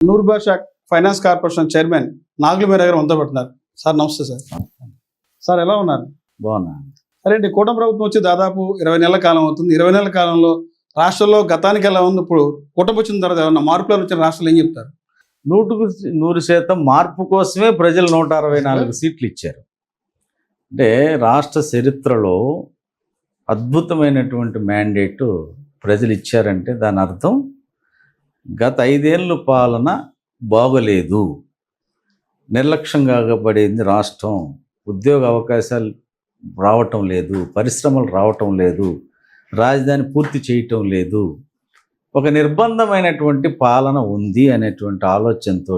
నూర్ బాషా finance corporation chairman నాగుల మీరా గారు వంత పెడుతున్నారు. సార్ నమస్తే సార్. సార్ ఎలా ఉన్నారు? బాగున్నా. సరే అండి, కూటమి ప్రభుత్వం వచ్చి దాదాపు 20 నెలల కాలం అవుతుంది. 20 నెలల కాలంలో రాష్ట్రంలో గతానికి ఎలా ఉంది, ఇప్పుడు కూటమి వచ్చిన తర్వాత ఏమన్నా మార్పులు వచ్చిన రాష్ట్రాలు ఏం చెప్తారు? 100% మార్పు కోసమే ప్రజలు 164 సీట్లు ఇచ్చారు. అంటే రాష్ట్ర చరిత్రలో అద్భుతమైనటువంటి మ్యాండేటు ప్రజలు ఇచ్చారంటే దాని అర్థం గత 5 ఏళ్ళ పాలన బాగలేదు, నిర్లక్ష్యంగా పడింది రాష్ట్రం, ఉద్యోగ అవకాశాలు రావటం లేదు, పరిశ్రమలు రావటం లేదు, రాజధాని పూర్తి చేయటం లేదు, ఒక నిర్బంధమైనటువంటి పాలన ఉంది అనేటువంటి ఆలోచనతో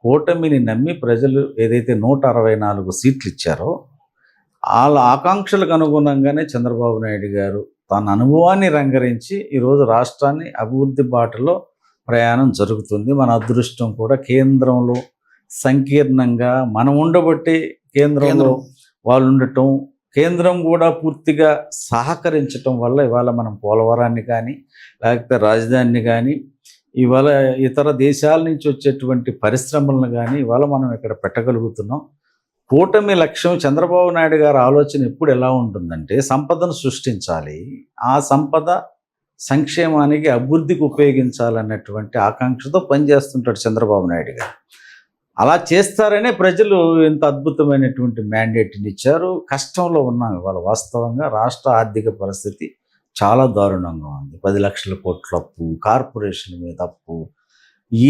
కూటమిని నమ్మి ప్రజలు ఏదైతే 164 సీట్లు ఇచ్చారో వాళ్ళ ఆకాంక్షలకు అనుగుణంగానే చంద్రబాబు నాయుడు గారు తన అనుభవాన్ని రంగరించి ఈరోజు రాష్ట్రాన్ని అభివృద్ధి బాటలో ప్రయాణం జరుగుతుంది. మన అదృష్టం కూడా కేంద్రంలో సంకీర్ణంగా మనం ఉండబట్టి కేంద్రంలో వాళ్ళు ఉండటం, కేంద్రం కూడా పూర్తిగా సహకరించటం వల్ల ఇవాళ మనం పోలవరాన్ని కానీ లేకపోతే రాజధానిని కానీ ఇవాళ ఇతర దేశాల నుంచి వచ్చేటువంటి పరిశ్రమలను కానీ ఇవాళ మనం ఇక్కడ పెట్టగలుగుతున్నాం. కూటమి లక్ష్యం, చంద్రబాబు నాయుడు గారి ఆలోచన ఎప్పుడు ఎలా ఉంటుందంటే సంపదను సృష్టించాలి, ఆ సంపద సంక్షేమానికి అభివృద్ధికి ఉపయోగించాలన్నటువంటి ఆకాంక్షతో పనిచేస్తుంటాడు చంద్రబాబు నాయుడు గారు. అలా చేస్తారనే ప్రజలు ఇంత అద్భుతమైనటువంటి మ్యాండేట్ని ఇచ్చారు. కష్టంలో ఉన్నాం ఇవాళ. వాస్తవంగా రాష్ట్ర ఆర్థిక పరిస్థితి చాలా దారుణంగా ఉంది. 10 లక్షల కోట్ల అప్పు, కార్పొరేషన్ మీద అప్పు,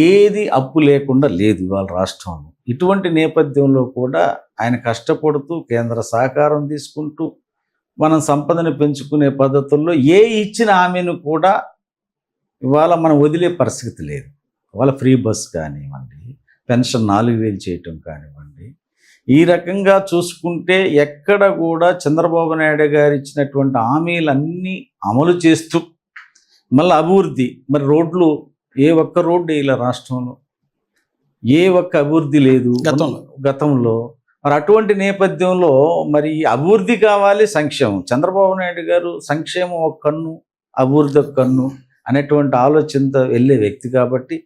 ఏది అప్పు లేకుండా లేదు ఇవాళ రాష్ట్రంలో. ఇటువంటి నేపథ్యంలో కూడా ఆయన కష్టపడుతూ కేంద్ర సహకారం తీసుకుంటూ మనం సంపదను పెంచుకునే పద్ధతుల్లో ఏ ఇచ్చిన హామీని కూడా ఇవాళ మనం వదిలే పరిస్థితి లేదు. ఇవాళ ఫ్రీ బస్ కానివ్వండి, పెన్షన్ 4000 చేయటం కానివ్వండి, ఈ రకంగా చూసుకుంటే ఎక్కడ కూడా చంద్రబాబు నాయుడు గారు ఇచ్చినటువంటి హామీలన్నీ అమలు చేస్తూ మళ్ళీ అభివృద్ధి. మరి రోడ్లు ఏ ఒక్క రోడ్డు ఇలా రాష్ట్రంలో ఏ ఒక్క అభివృద్ధి లేదు గతంలో. మరి అటువంటి నేపథ్యంలో మరి అభివృద్ధి కావాలి, సంక్షేమం. చంద్రబాబు నాయుడు గారు సంక్షేమం ఒక కన్ను, అభివృద్ధి ఒక కన్ను అనేటువంటి ఆలోచనతో వెళ్ళే వ్యక్తి కాబట్టి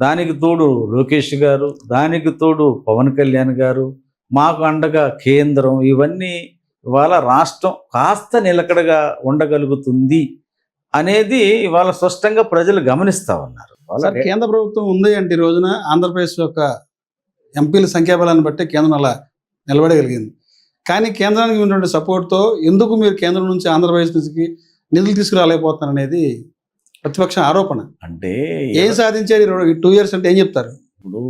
దానికి తోడు లోకేష్ గారు, దానికి తోడు పవన్ కళ్యాణ్ గారు, మాకు అండగా కేంద్రం, ఇవన్నీ ఇవాళ రాష్ట్రం కాస్త నిలకడగా ఉండగలుగుతుంది అనేది ఇవాళ స్పష్టంగా ప్రజలు గమనిస్తూ ఉన్నారు. కేంద్ర ప్రభుత్వం ఉంది అంటే ఈ రోజున ఆంధ్రప్రదేశ్ యొక్క ఎంపీల సంఖ్యాబలాన్ని బట్టి కేంద్రం అలా నిలబడగలిగింది. కానీ కేంద్రానికి ఉన్నటువంటి సపోర్ట్తో ఎందుకు మీరు కేంద్రం నుంచి ఆంధ్రప్రదేశ్ నుంచి నిధులు తీసుకురాలేకపోతున్నారు అనేది ప్రతిపక్ష ఆరోపణ. అంటే ఏం సాధించారు 2 years అంటే ఏం చెప్తారు? ఇప్పుడు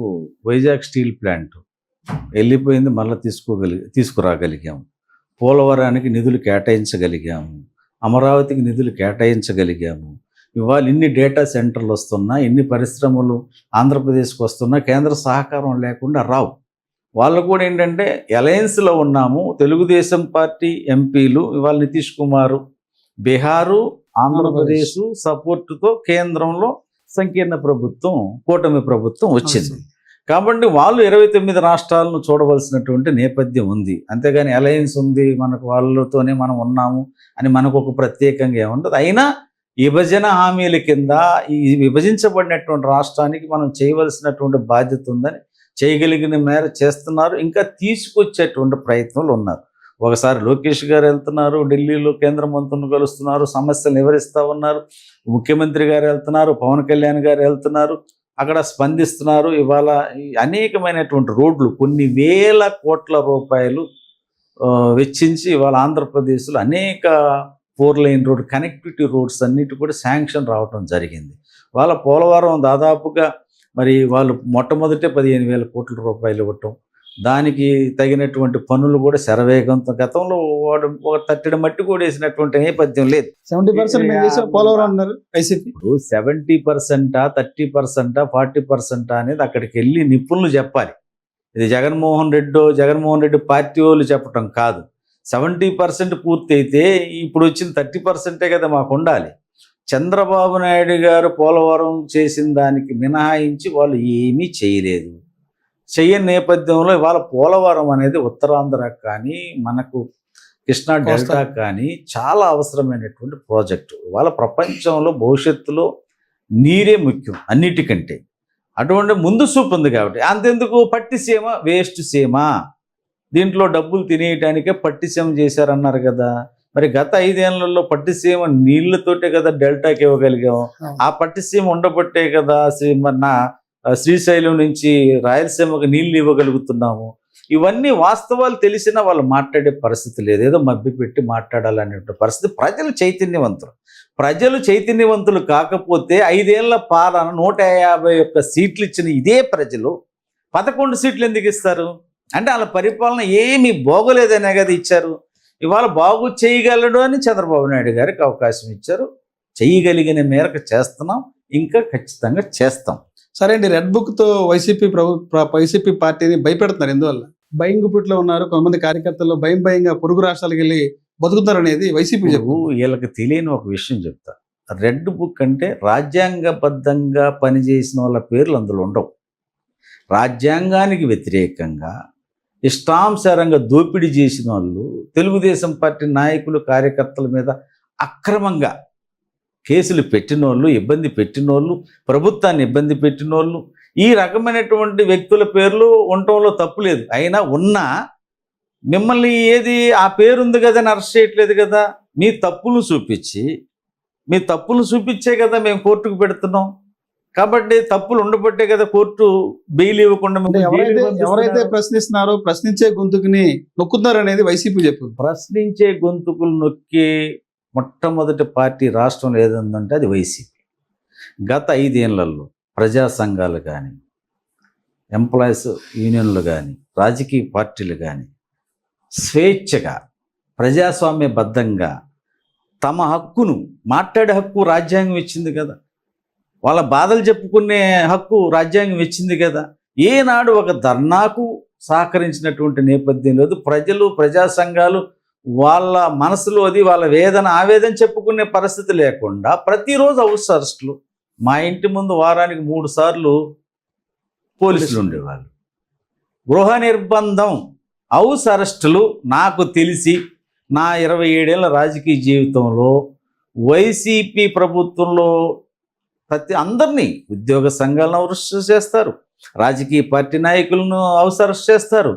వైజాగ్ స్టీల్ ప్లాంట్ వెళ్ళిపోయింది, మళ్ళీ తీసుకురాగలిగాము. పోలవరానికి నిధులు కేటాయించగలిగాము, అమరావతికి నిధులు కేటాయించగలిగాము. ఇవాళ ఇన్ని డేటా సెంటర్లు వస్తున్నా, ఇన్ని పరిశ్రమలు ఆంధ్రప్రదేశ్కి వస్తున్నా కేంద్ర సహకారం లేకుండా రావు. వాళ్ళు కూడా ఏంటంటే అలయన్స్లో ఉన్నాము. తెలుగుదేశం పార్టీ ఎంపీలు ఇవాళ నితీష్ కుమార్ బీహారు, ఆంధ్రప్రదేశ్ సపోర్టుతో కేంద్రంలో సంకీర్ణ ప్రభుత్వం, కూటమి ప్రభుత్వం వచ్చింది. కాబట్టి వాళ్ళు 29 రాష్ట్రాలను చూడవలసినటువంటి నేపథ్యం ఉంది. అంతేగాని అలయన్స్ ఉంది మనకు, వాళ్ళతోనే మనం ఉన్నాము అని మనకు ఒక ప్రత్యేకంగా ఏముండదు. అయినా విభజన హామీల కింద ఈ విభజించబడినటువంటి రాష్ట్రానికి మనం చేయవలసినటువంటి బాధ్యత ఉందని చేయగలిగిన మేర చేస్తున్నారు. ఇంకా తీసుకొచ్చేటువంటి ప్రయత్నాలు ఉన్నారు. ఒకసారి లోకేష్ గారు వెళ్తున్నారు, ఢిల్లీలో కేంద్ర మంత్రులను కలుస్తున్నారు, సమస్యలు వివరిస్తూ ఉన్నారు. ముఖ్యమంత్రి గారు వెళ్తున్నారు, పవన్ కళ్యాణ్ గారు వెళ్తున్నారు, అక్కడ స్పందిస్తున్నారు. ఇవాళ అనేకమైనటువంటి రోడ్లు, కొన్ని వేల కోట్ల రూపాయలు వెచ్చించి ఇవాళ ఆంధ్రప్రదేశ్లో అనేక 4 lane రోడ్, కనెక్టివిటీ రోడ్స్ అన్నిటి కూడా శాంక్షన్ రావటం జరిగింది. వాళ్ళ పోలవరం దాదాపుగా మరి వాళ్ళు మొట్టమొదటే 15,000 కోట్ల రూపాయలు ఇవ్వటం, దానికి తగినటువంటి పనులు కూడా శరవేగంతో, గతంలో వాడు ఒక 30 మట్టి కూడా వేసినటువంటి నేపథ్యం లేదు. 70% పోలవరం అన్నారు వైసీపీ. 70%, 30%, 40% అనేది అక్కడికి వెళ్ళి నిపుణులు చెప్పాలి. ఇది జగన్మోహన్ రెడ్డి పార్టీ వాళ్ళు చెప్పటం కాదు. 70% పూర్తి అయితే ఇప్పుడు వచ్చిన 30% కదా మాకు ఉండాలి. చంద్రబాబు నాయుడు గారు పోలవరం చేసిన దానికి మినహాయించి వాళ్ళు ఏమీ చేయలేదు. చెయ్యని నేపథ్యంలో ఇవాళ పోలవరం అనేది ఉత్తరాంధ్ర కానీ మనకు కృష్ణా డెల్టా కానీ చాలా అవసరమైనటువంటి ప్రాజెక్టు. ఇవాళ ప్రపంచంలో భవిష్యత్తులో నీరే ముఖ్యం అన్నిటికంటే. అటువంటి ముందు చూపు ఉంది కాబట్టి అంతెందుకు పట్టిసీమ వేస్ట్ సీమ, దీంట్లో డబ్బులు తినేయటానికే పట్టిసీమ చేశారన్నారు కదా. మరి గత 5 ఏళ్లలో పట్టిసీమ నీళ్లతోటే కదా డెల్టాకి ఇవ్వగలిగాం. ఆ పట్టిసీమ ఉండబట్టే కదా శ్రీశైలం నుంచి రాయలసీమకు నీళ్లు ఇవ్వగలుగుతున్నాము. ఇవన్నీ వాస్తవాలు తెలిసినా వాళ్ళు మాట్లాడే పరిస్థితి లేదు. ఏదో మభ్యపెట్టి మాట్లాడాలనే పరిస్థితి. ప్రజలు చైతన్యవంతులు కాకపోతే 5 ఏళ్ల పాలన 151 సీట్లు ఇచ్చిన ఇదే ప్రజలు 11 సీట్లు ఎందుకు ఇస్తారు? అంటే వాళ్ళ పరిపాలన ఏమీ బాగోలేదనే కదా ఇచ్చారు. ఇవాళ బాగు చేయగలడు అని చంద్రబాబు నాయుడు గారికి అవకాశం ఇచ్చారు. చేయగలిగిన మేరకు చేస్తున్నాం, ఇంకా ఖచ్చితంగా చేస్తాం. సరే అండి, రెడ్ బుక్తో వైసీపీ పార్టీని భయపెడుతున్నారు. ఎందువల్ల? భయం గుప్పిట్లో ఉన్నారు కొంతమంది కార్యకర్తలు. భయంగా పొరుగు రాష్ట్రాలకు వెళ్ళి బతుకుతారు అనేది వైసీపీ చెప్పు. వీళ్ళకి తెలియని ఒక విషయం చెప్తా. రెడ్ బుక్ అంటే రాజ్యాంగబద్ధంగా పనిచేసిన వాళ్ళ పేర్లు అందులో ఉండవు. రాజ్యాంగానికి వ్యతిరేకంగా ఇష్టానుసారంగా దోపిడీ చేసిన వాళ్ళు, తెలుగుదేశం పార్టీ నాయకులు కార్యకర్తల మీద అక్రమంగా కేసులు పెట్టినోళ్ళు, ఇబ్బంది పెట్టినోళ్ళు, ప్రభుత్వాన్ని ఇబ్బంది పెట్టినోళ్ళు, ఈ రకమైనటువంటి వ్యక్తుల పేర్లు ఉండటంలో తప్పులేదు. అయినా ఉన్నా మిమ్మల్ని ఏది ఆ పేరుంది కదా అని అరెస్ట్ చేయట్లేదు కదా. మీ తప్పులు చూపించే కదా మేము కోర్టుకు పెడుతున్నాం. కాబట్టి తప్పులు ఉండబట్టే కదా కోర్టు బెయిల్ ఇవ్వకుండా ఎవరైతే ప్రశ్నిస్తున్నారో ప్రశ్నించే గొంతుకుని నొక్కుతున్నారు అనేది వైసీపీ చెప్పు. ప్రశ్నించే గొంతుకులు నొక్కే మొట్టమొదటి పార్టీ రాష్ట్రంలో ఏదంటే అది వైసీపీ. గత 5 ఏళ్లలో ప్రజా సంఘాలు కానీ, ఎంప్లాయీస్ యూనియన్లు కానీ, రాజకీయ పార్టీలు కానీ స్వేచ్ఛగా ప్రజాస్వామ్యబద్ధంగా తమ హక్కును మాట్లాడే హక్కు రాజ్యాంగం ఇచ్చింది కదా. వాళ్ళ బాధలు చెప్పుకునే హక్కు రాజ్యాంగం ఇచ్చింది కదా. ఏనాడు ఒక ధర్నాకు సహకరించినటువంటి నేపథ్యం లేదు. ప్రజలు, ప్రజా సంఘాలు వాళ్ళ మనసులో అది వాళ్ళ ఆవేదన చెప్పుకునే పరిస్థితి లేకుండా ప్రతిరోజు హౌస్ అరెస్టులు. మా ఇంటి ముందు వారానికి 3 సార్లు పోలీసులు ఉండేవాళ్ళు. గృహ నిర్బంధం, హౌస్ అరెస్టులు. నాకు తెలిసి నా 27 ఏళ్ల రాజకీయ జీవితంలో వైసీపీ ప్రభుత్వంలో అందరినీ, ఉద్యోగ సంఘాలను అరెస్ట్ చేస్తారు, రాజకీయ పార్టీ నాయకులను హౌస్ అరెస్ట్ చేస్తారు.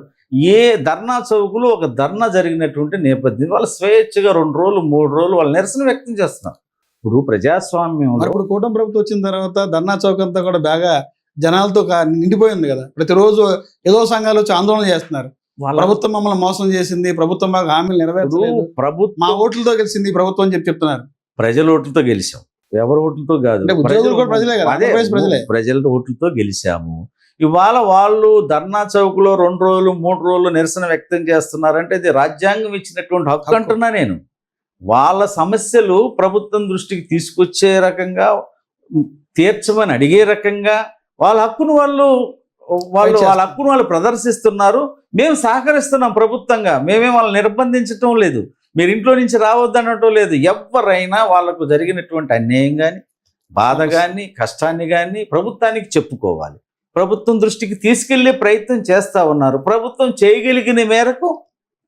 ఏ ధర్నా చౌకులు ఒక ధర్నా జరిగినటువంటి నేపథ్యం వాళ్ళు స్వేచ్ఛగా 2 రోజులు 3 రోజులు వాళ్ళు నిరసన వ్యక్తం చేస్తున్నారు. ఇప్పుడు ప్రజాస్వామ్యంలో ఇప్పుడు కూటమి ప్రభుత్వం వచ్చిన తర్వాత ధర్నా చౌక్ అంతా కూడా బాగా జనాలతో నిండిపోయింది కదా. ప్రతిరోజు ఏదో సంఘాలు వచ్చి ఆందోళన చేస్తున్నారు. ప్రభుత్వం మమ్మల్ని మోసం చేసింది, ప్రభుత్వం మాకు హామీలు నెరవేర్చలేదు, మా ఓట్లతో గెలిచింది ప్రభుత్వం అని చెప్తున్నారు. ప్రజల ఓట్లతో గెలిచాం, ఎవరి ఓట్లతో కాదు, ప్రజల ఓట్లతో గెలిచాము. ఇవాళ వాళ్ళు ధర్నా చౌక్లో 2 రోజులు 3 రోజులు నిరసన వ్యక్తం చేస్తున్నారంటే ఇది రాజ్యాంగం ఇచ్చినటువంటి హక్కు అంటున్నా నేను. వాళ్ళ సమస్యలు ప్రభుత్వం దృష్టికి తీసుకొచ్చే రకంగా, తీర్చమని అడిగే రకంగా వాళ్ళ హక్కును వాళ్ళు ప్రదర్శిస్తున్నారు. మేము సహకరిస్తున్నాం ప్రభుత్వంగా. మేమే వాళ్ళని నిర్బంధించటం లేదు, మీరు ఇంట్లో నుంచి రావద్దు అనటం లేదు. ఎవరైనా వాళ్ళకు జరిగినటువంటి అన్యాయం కానీ, బాధ కానీ, కష్టాన్ని కానీ ప్రభుత్వానికి చెప్పుకోవాలి. ప్రభుత్వం దృష్టికి తీసుకెళ్లే ప్రయత్నం చేస్తూ ఉన్నారు. ప్రభుత్వం చేయగలిగిన మేరకు